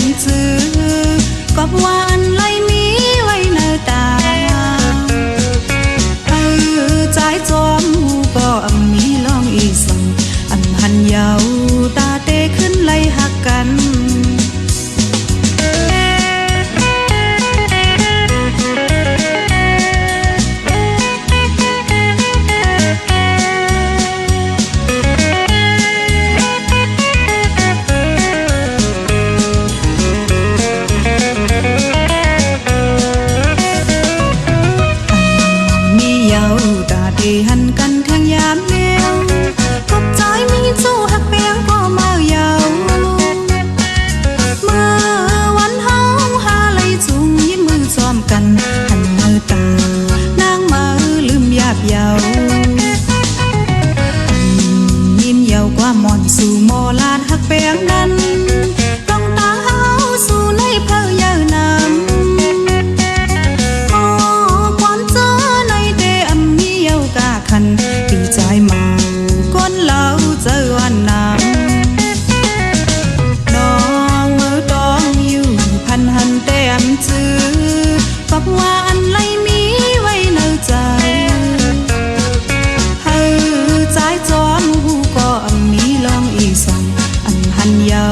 มจื้อก็ว่าอันไรมีไว้เนตาใจจอมหูก็มีลองอีสังอันหันยาวตาเตขึ้นไล่หักกันหันกันทางยามเลี้ยวกบใจมีสู้หักเปียงก็เมาเยาเมื่อวันเฮาหาไหลจุงยิ้มมือซ้อมกันหันมือตานางมาลืมหยาบเยายิ้มเยาวกว่าหมอนสู่โมลานหักเปียงนั้นต้องตาเฮาสู่ในเพลเยาวนำปีใจเมาก้นเหล้าเจอวันน้ำน้องมือต้องอยู่พันหันเต็มจื้อกับว่าอันไรมีไว้ในใจให้ใจจอมหูก็มีลองอีสังอันหันเยา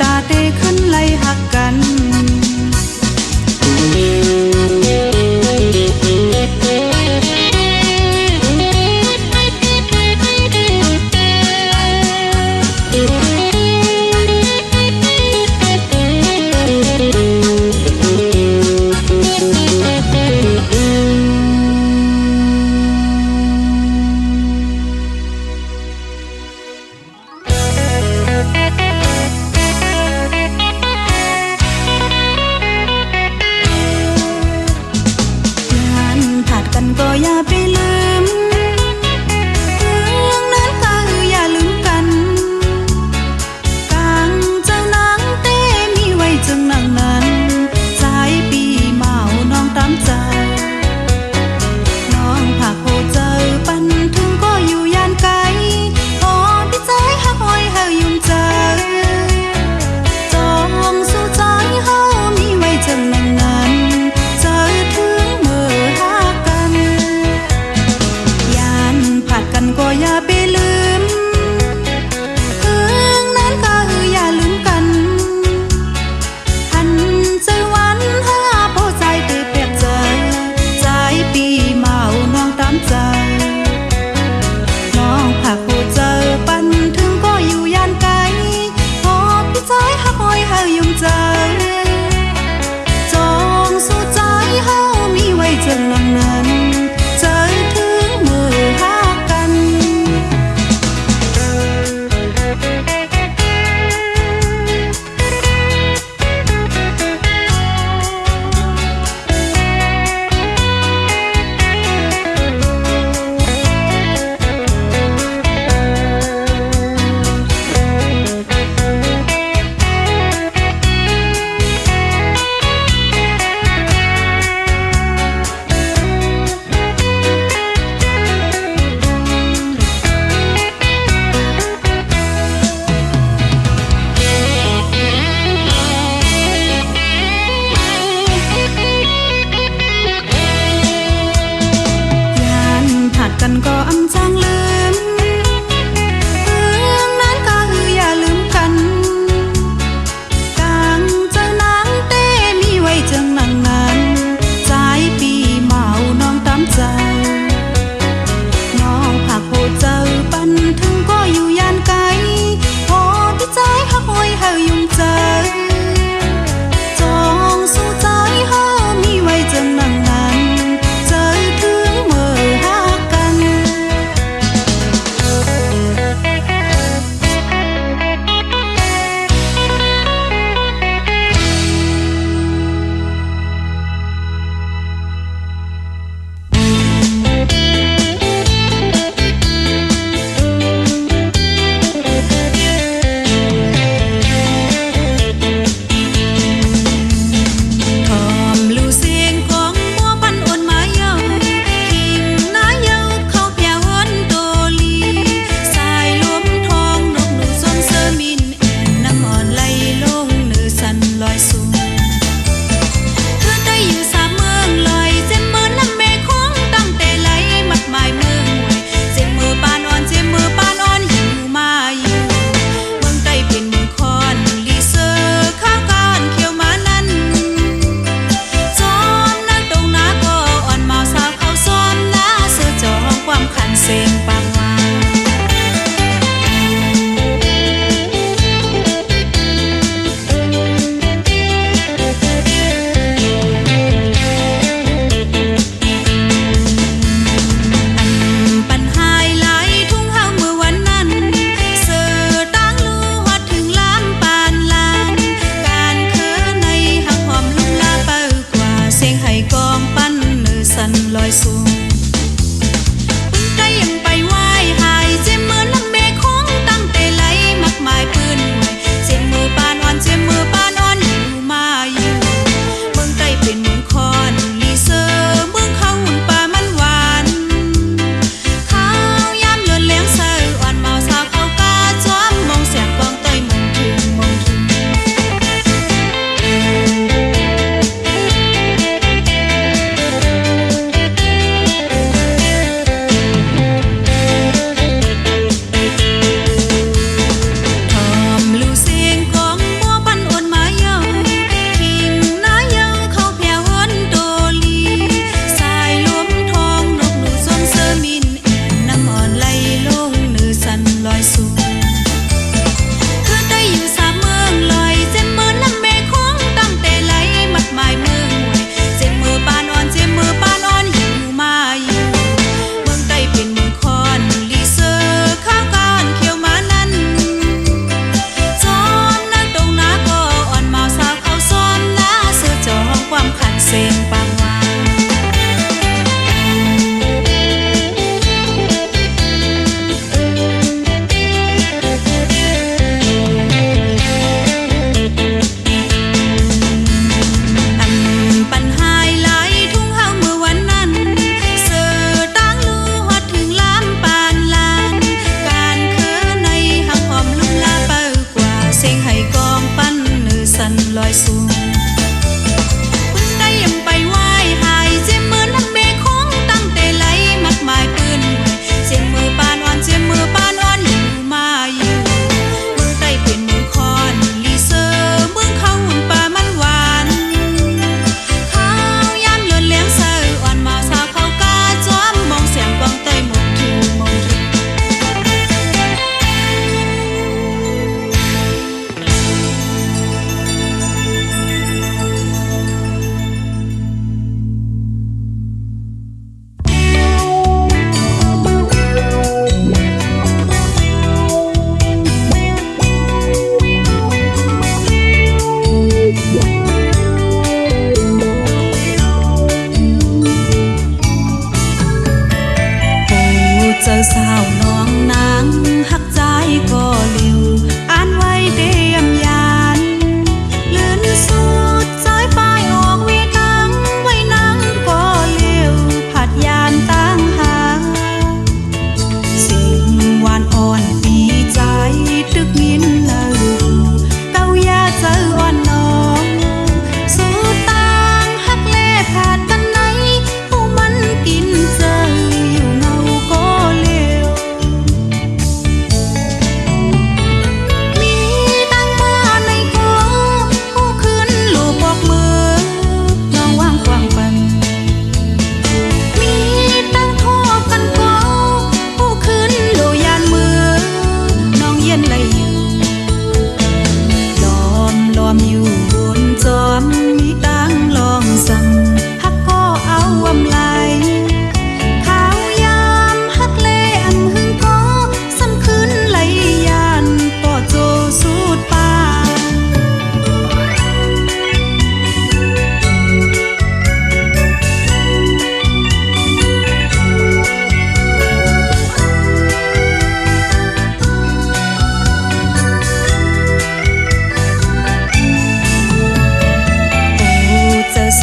ตาเตขึ้นไล่หักกัน กองปั้นเนื้อสันลอยสูงคุณได้ยังไปไหว้หายเจียมมือนักเบของตั้งแต่ไหลมักมายปืนหวยเจียมมือปานอ่อนเจียมมือปานอ่อนอยู่มาอยู่มือใต้เป็นมือคอนลีเซอร์มือเข้าหุ่นปลามันหวานข้าวยามเลือนเลี้ยงเสืออ่อนมาสาวเขากาจอมมองเสียงกวางเตยหมกถูมองทิเจอสาวน้องนางหักใจก็เร็วอ่านไว้เดียมยานเลื่อนสุดใจป้ายออกวีตังไว้นางก็เร็วผัดยานตั้งหาเสียงหวานอ่อนปีใจตึกมินเลยเก้ายาเจออ่อนน้องสุดตังหักเล่ผัดกันไหนผู้มันกินเจออยู่เงาก็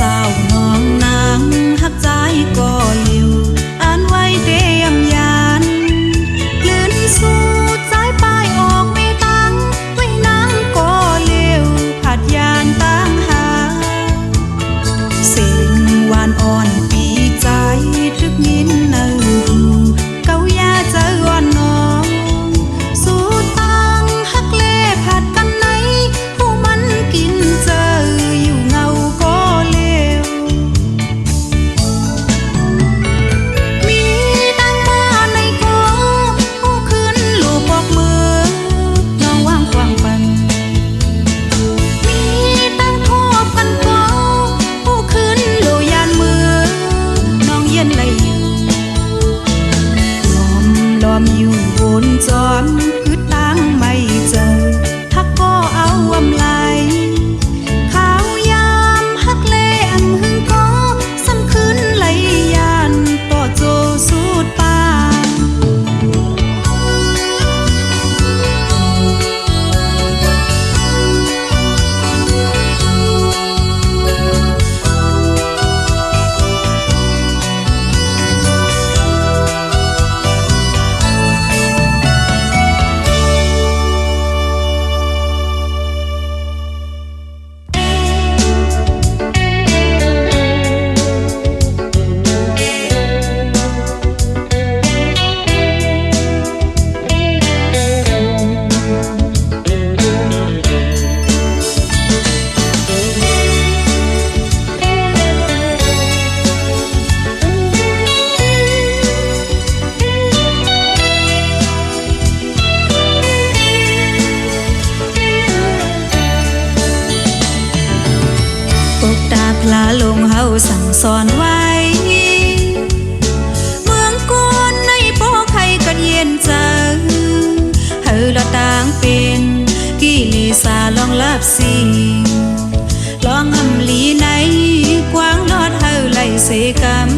สาวน้องนางหักใจก็เร็วอ่านไว้เดียมยานเลื่อนสู่ใจป้ายออกไม่ตั้งไว้นางก็เร็วผัดยานตั้งหาเสียงหวานอ่อนปีใจทึกนินเนอเก้ายาเจออ่อนน้องสู่ตั้งหักเล่ผัดกันไหนผู้มันกินเจออยู่เงาก็อยู่บนจอมคือตั้งไม่เจอทักก็เอาอำไลข้าวยามหักเล่อำหึงก็สำคืนไหลยานต่อโจสูดปาพระลงเฮาสั่งสอนไว้เมืองกุนในโปไข่กันเย็นเจอเฮาละต่างเป็นกิเลสาลองลับสิลองอำลีในกว้างลอดเฮาไล่เสกรรม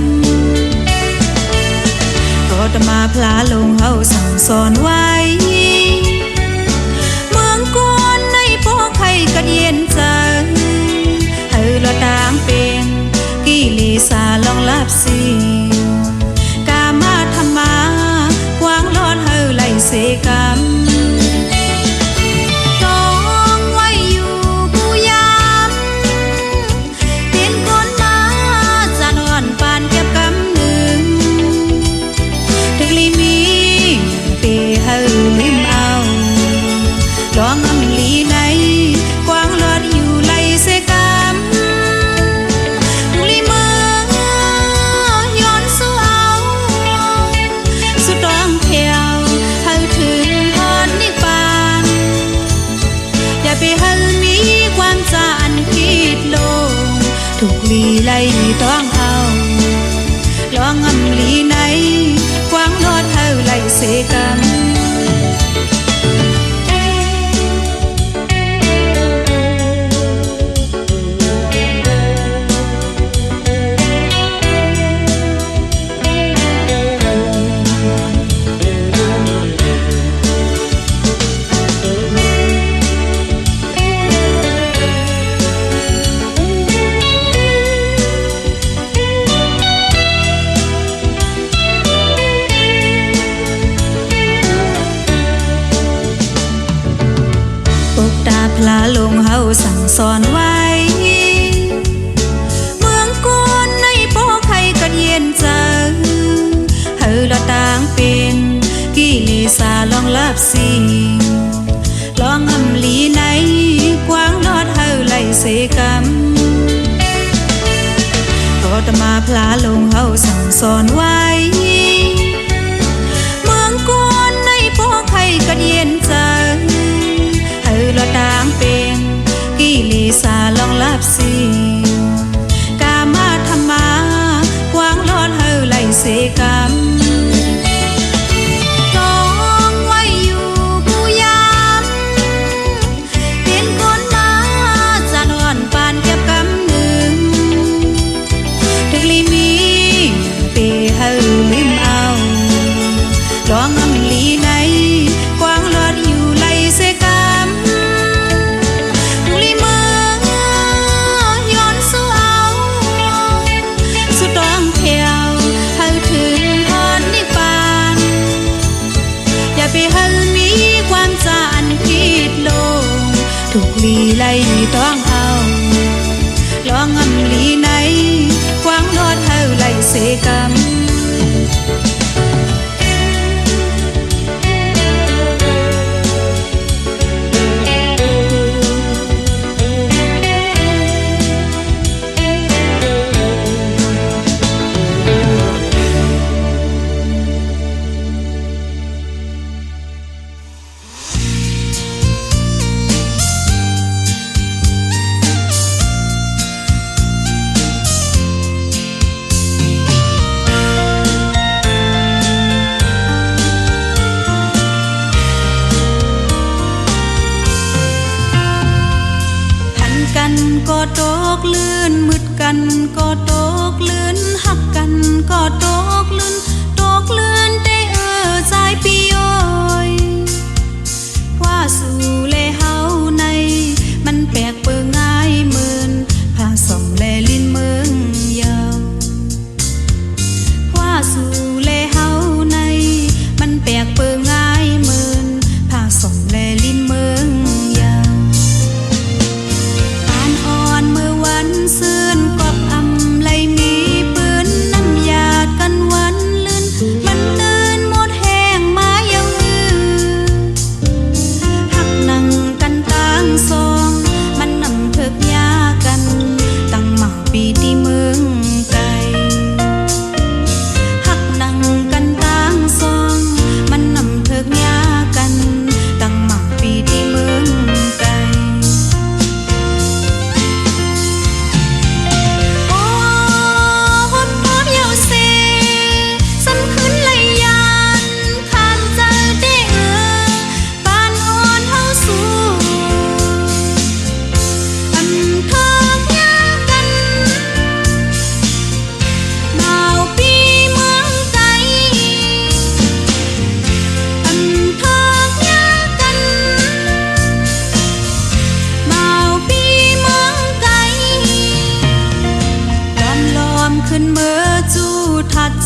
ก็ตมาพระลงเฮาสั่งสอนไว้เมืองกุนในโปไข่กันเย็นเจอละต่างเป็นกิเลสาลองลับสิกามาธรรมากว้างลอดเฮาไล่เสกรรมจองไว้ ถูกลีไล่ต้องเอาลองอำลีไหนกวางรอดเท่าไล่เสกันพลาลงเฮาสั่งสอนไว้เมืองกวนในป้อไข่กัดเย็นเจอเฮาละต่างเป็นกิเลสาลองลับสิ่งลองอำลีไหนกว้างลอดเฮาไล่เสกำก็ตมาพลาลงเฮาสั่งสอนไว้เมืองกวนในป้อไข่กัดเย็นเจอละต่างเป็นกิเลสาลองลับสิ่งกามาธรรมากว้างลอดเฮาไล่เสกำลองไว้อยู่ผู้ยามเห็นคนมาจะนอนปานเก็บกำหนึ่งถึงลีมีเปเฮาลืมเอาลองอำลีไหนกว้างลอดอยู่ไล่เสกำถูกลีไล่ต้องเอาลองอำลีไหนกว้างลอดเฮาไล่เสกำก็ตกลื่นมืดกันก็ตกลื่นหักกันก็ตกลื่นได้ใจปีโอยว่าสู่เลเฮาในมันแปลกเปิงง่ายเหมือนผ้าส่อมแลลิ้นเมืองยาวว่าสู่เลเฮาในมันแปลกเปิงง่ายเหมือนผ้าส่อมแลลิ้นเมืองซื่นกอบอำไลมีปืนน้ำยากันวันลื่นมันลื่นหมดแห้งมายังมือหักนั่งกันต่างซองมันนำเพิกยากันตั้งหมาปีที่เมืองไกลหักนั่งกันต่างซองมันนำเพิกยากันตั้งหมาปีที่เมืองไกล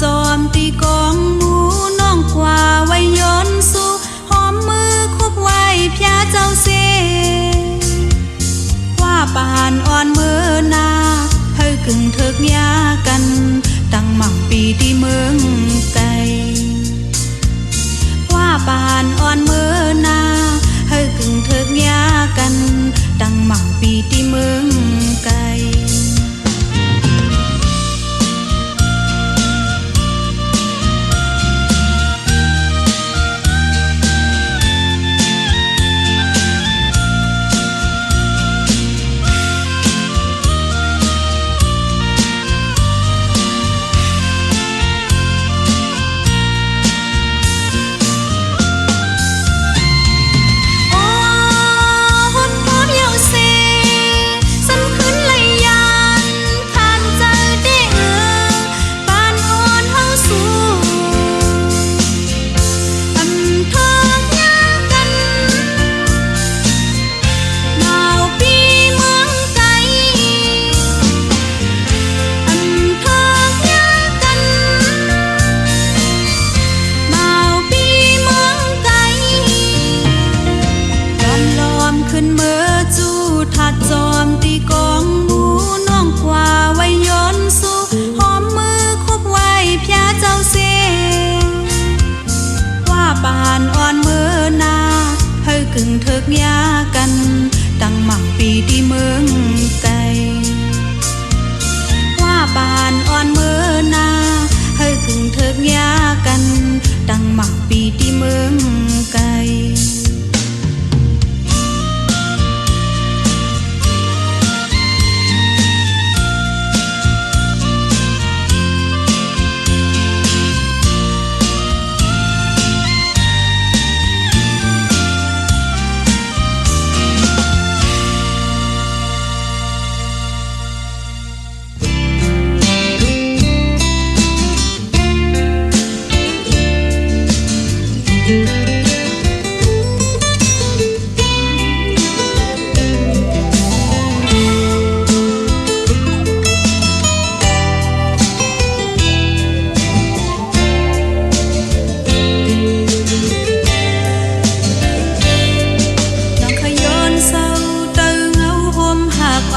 จอมตีกองหมูน้องกว่าไว้ย้อนสู่หอมมือคุบไว้พยาเจ้าเสว่าปานอ่อนเมื่อนาเฮากึ่งเถิกยากันตั้งหมั่งปีที่เมืองไกลว่าปานอ่อนเมื่อนาเฮากึ่งเถิกยากันตั้งหมั่งปีที่เมืองไกล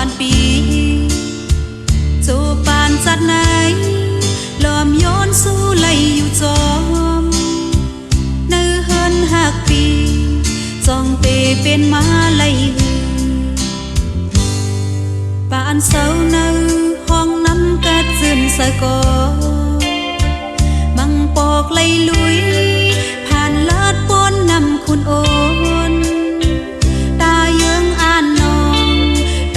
อันปีจูปานจัดไหนลอมย้อนสู้ไหลอยู่จอมเนื้อเฮินหักปีจองเปเป็นมาไหลปานเสาเนื้อห้องน้ำกะจืนสะกอมังปอกไหลลุยผ่านลาดปนนำคุณโอนตาเยืองอ่านนอง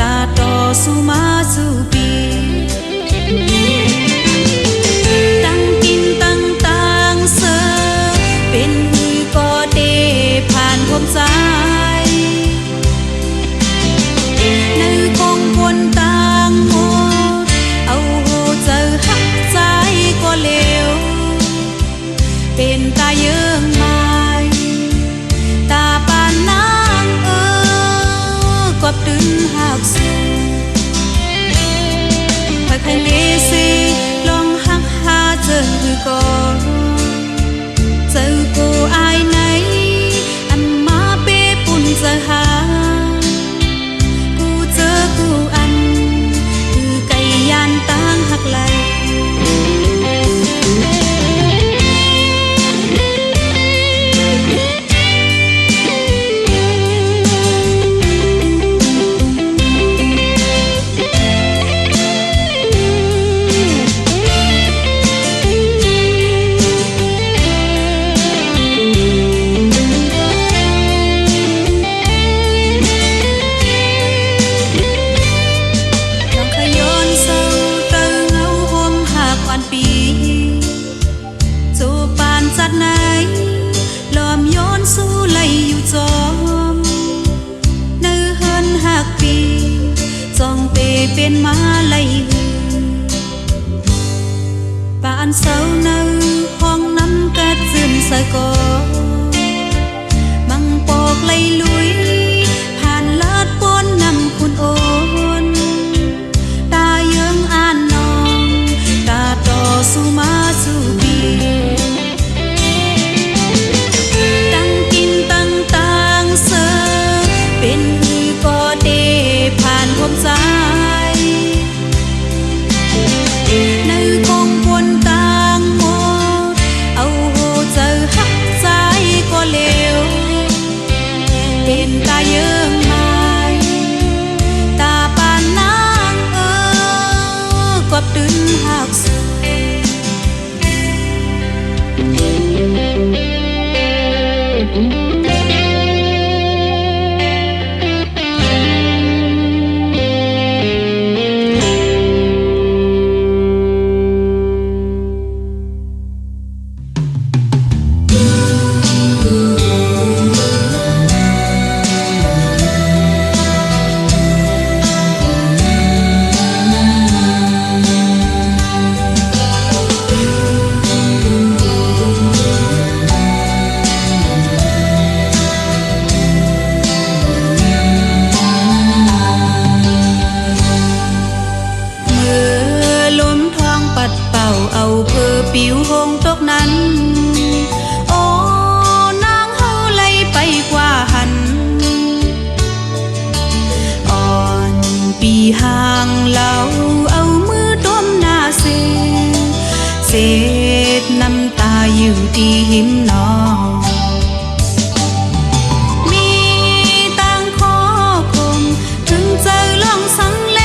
ตาต่อสู้มาสู้ปีตั้งกินตั้งต่างเสอเป็นมือก็เดผ่านผมใจในคงคนต่างหมดเอาโหเจอหักใจก็เลวเป็นตาเยืองไม้ตาปานนางกอบดึงหักสูถ้าใครเลสิลองหักหาเจอคือก่อนเจอกูอายไหนอันมาเปปุ่นจะหากูเจอกูอันคือไก่ยานตั้งหักไหลจัดไหนลอมย้อนสู้ไหลอยู่จอมเนื้อเฮินหักปีจองเปเป็นมาไหลปานเสาเนื้อห้องน้ำกะจืนสะกอมังปอกไหลลุยผ่านลาดปนนำคุณโอนตาเยืองอ่านนองตาต่อสู้มาสู้ปีเป็นมือก็เดผ่านผมใจในคงคนต่างหมดเอาโหเจอหักใจก็เลวเป็นตาเยืองไม้ตาปานนางกอบดึงหักสูเอาเพอปิวหงตกนั้นโอ้นางเฮาไล่ไปกว่าหันอ่อนปีห่างเหลาเอามือต้มหน้าเศษน้ำตาอยู่ที่หิมนอมีต่างขอคงถึงเจอลองสังเล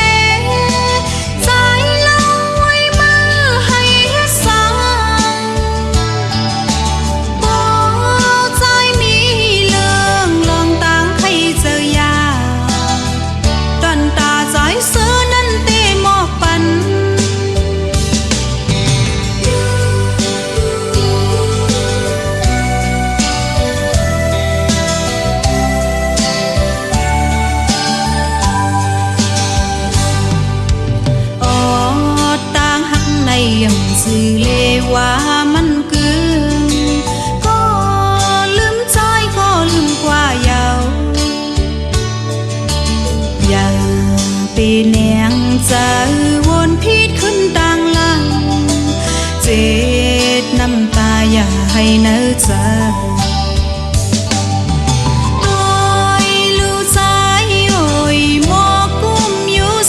ยังสื่อเลว่ามันเกินก็ลืมใจก็ลืมกว่าเยาอย่าไปแนงใจวนพิษขึ้นต่างหลังเจ็ดน้ำตาอย่าให้เนื้อใจ Hãy subscribe cho kênh Ghiền Mì Gõ để không bỏ lỡ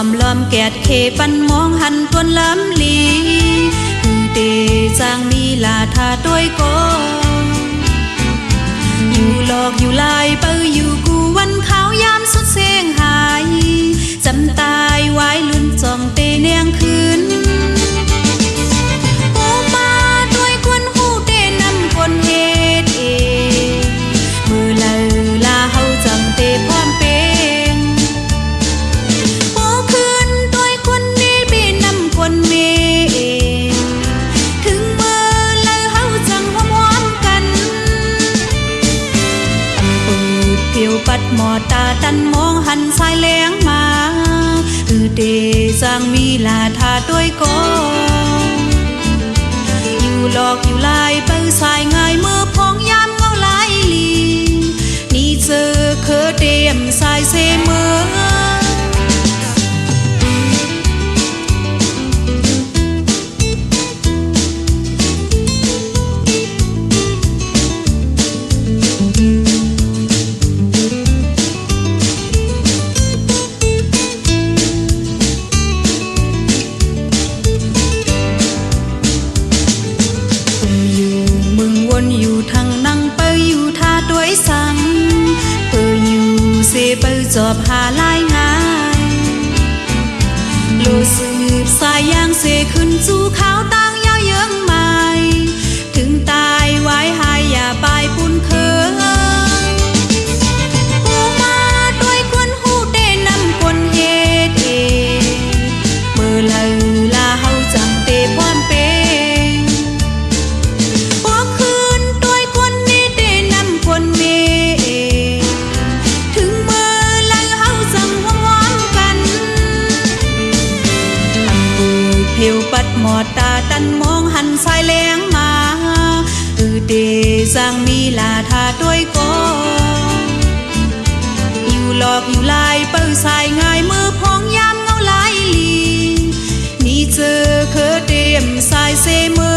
มล้อมแกดเคปันมองหันตวนล้ำลีคือเตจางมีลาทาด้วยก็อยู่หลอกอยู่ลายเปออยู่กูวันขาวยามสุดเสียงหายจำตายไว้ลุ้นจ้องเตเนียงคืนโอมาด้วยควนหูเตนำคนเฮ็ดเองมือลาเฮาจังเตพร้อมเป็นโอคืนด้วยคนนี้เปนำคนเมเองถึงเมื่อเฮาจังหอมกันเพียวปัดหมอตาตันมองหันสายแหลงมาเดจางมีลาทาด้วยก็อยู่หลอกอยู่ลายเปิ้สายง่ายเมื่อพองยามเงาลายลีนี่เจอเคอเตรียมสายเสมออยู่ทางนั่งเปออยู่ท่าด้วยสังเปออยู่เซเปอจอบหาลายงายโลสืบสายย่างเซขึ้นจูขาวต่างยาวเยิงไม้ถึงตายไว้หายอย่าปายปุ่นเคิงโอมาด้วยควนหูเตนำคนเฮ็ดเองเมื่อลาเฮาจังเตพร้อมเป็นคนเมถึงเมื่อเฮาจังหอมกันเพียวปัดหมอตาตันมองหันสายแหลงมาเดจางมีลาทาด้วยก็อยู่หลอกอยู่ลายเปิ้สายง่ายมือพองยามเงาลายลีนี่เจอเคอเตรียมสายเสมอ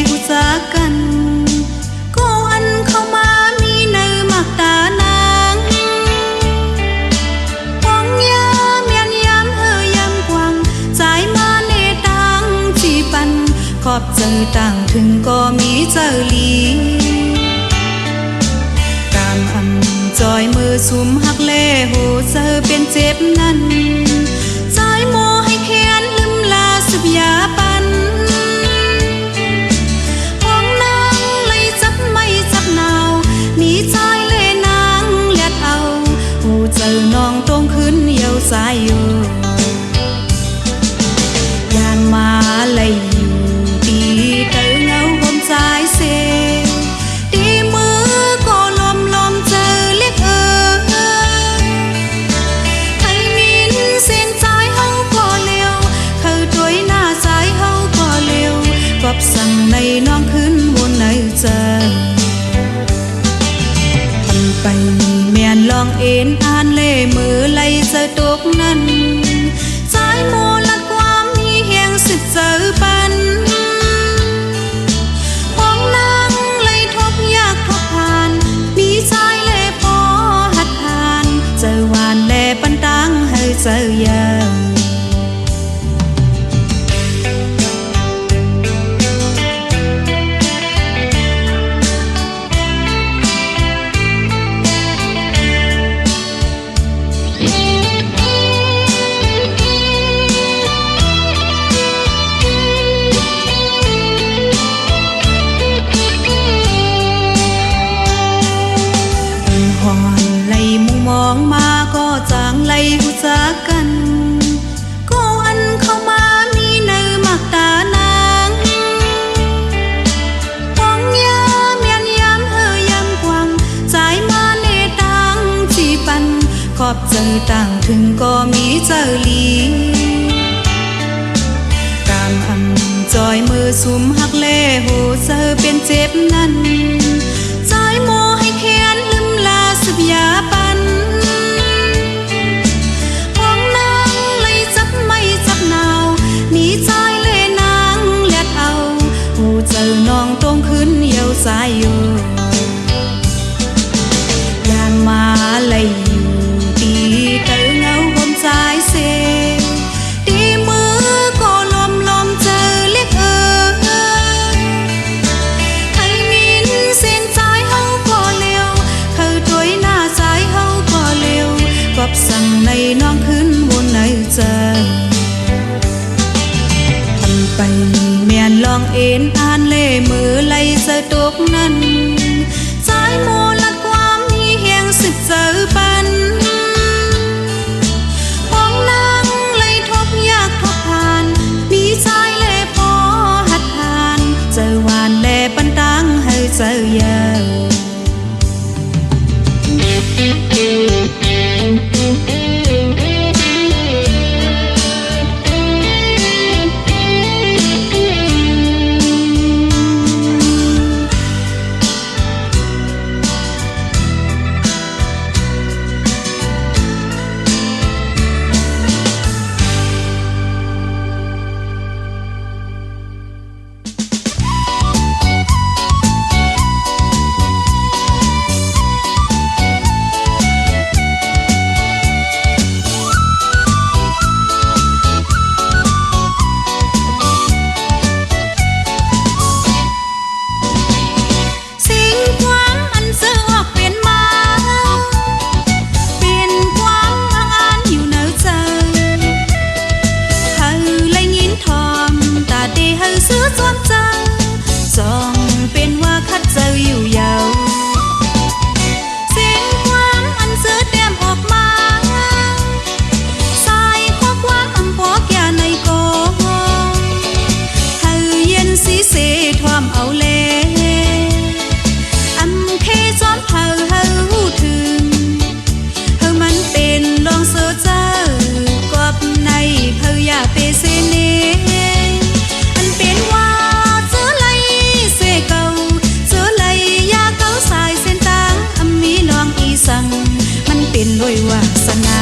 หูจักกันก็อันเข้ามามีในมักตานางหวังยามยันยามยามกวางใจมาในตังจีปันขอบเจอต่างถึงก็มีเจอลีตามอำจอยมือสุมหักเล่โหเจอเป็นเจ็บนั้นใจโมให้แค้นลืมลาสุบยาปันมีใจเล่นางเลียดเอาหูเจอน้องตรงขึ้นเยาวสายอยู่ยานมาเลยอยู่ดีเตอเงาผมใจเซดีมือก็ลมเจอเล็กให้มินเสียงใจเฮาก็เร็วเขาด้วยหน้าใจเฮาก็เร็วกอบสั่งในน้องขึ้นวนในใจไปแม่นลองเอ็นอ่านเล่มือไล่เจอตกนั้นใจโมลัดความมีแหงสิเจอปันห้องนั่งไล่ทบยากทบผ่านมีใจเล่พอหัดทานเจอหวานเล่ปันตังให้เจอยาว อบเจอต่างถึงก็มีเจอลีการอันจอยมือสุมหักเล่โหเจอเป็นเจ็บนั้นใจโมให้เขียนลืมลาสับยาปันห้องนางเลยจับไม่จับนาวหนีใจเล่นางเลียดเอาโหเจอน้องตรงขึ้นเยียวใจอยู่ยานมาเลยอยู่ตีเตอเงาบนใจเสตีมือก็ลมเจอเล็กให้มินเส้นใจเฮาก็เร็วเขาตัวหน้าใจเฮาก็เร็วกอบสั่งในน้องขึ้นวนในใจทันไปเมียนลองเอ็นอ่านเล่มือไล่เจอตกนั้นใจโมลัดความมีเฮียงสิบเจอปันห้องนางเลยทบยากทบผ่านมีใจเล่พอหัดผ่านเจอหวานเล่ปันตังให้เจอเยอะด้วยวาสนา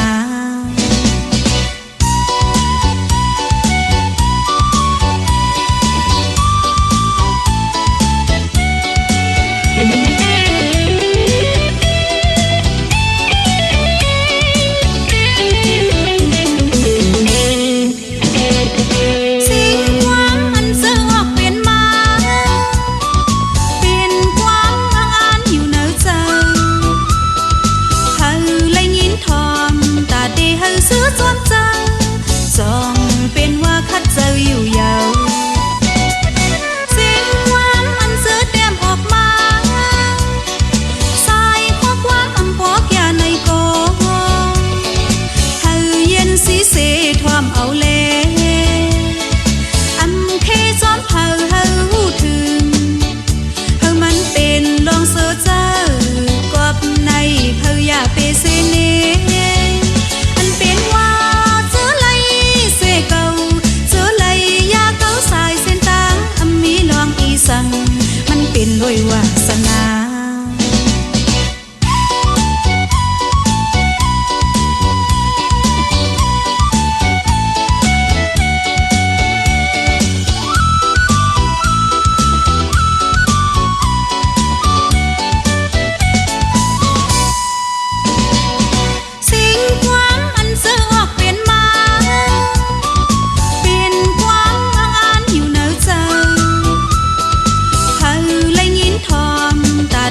ด้วยวาสนาต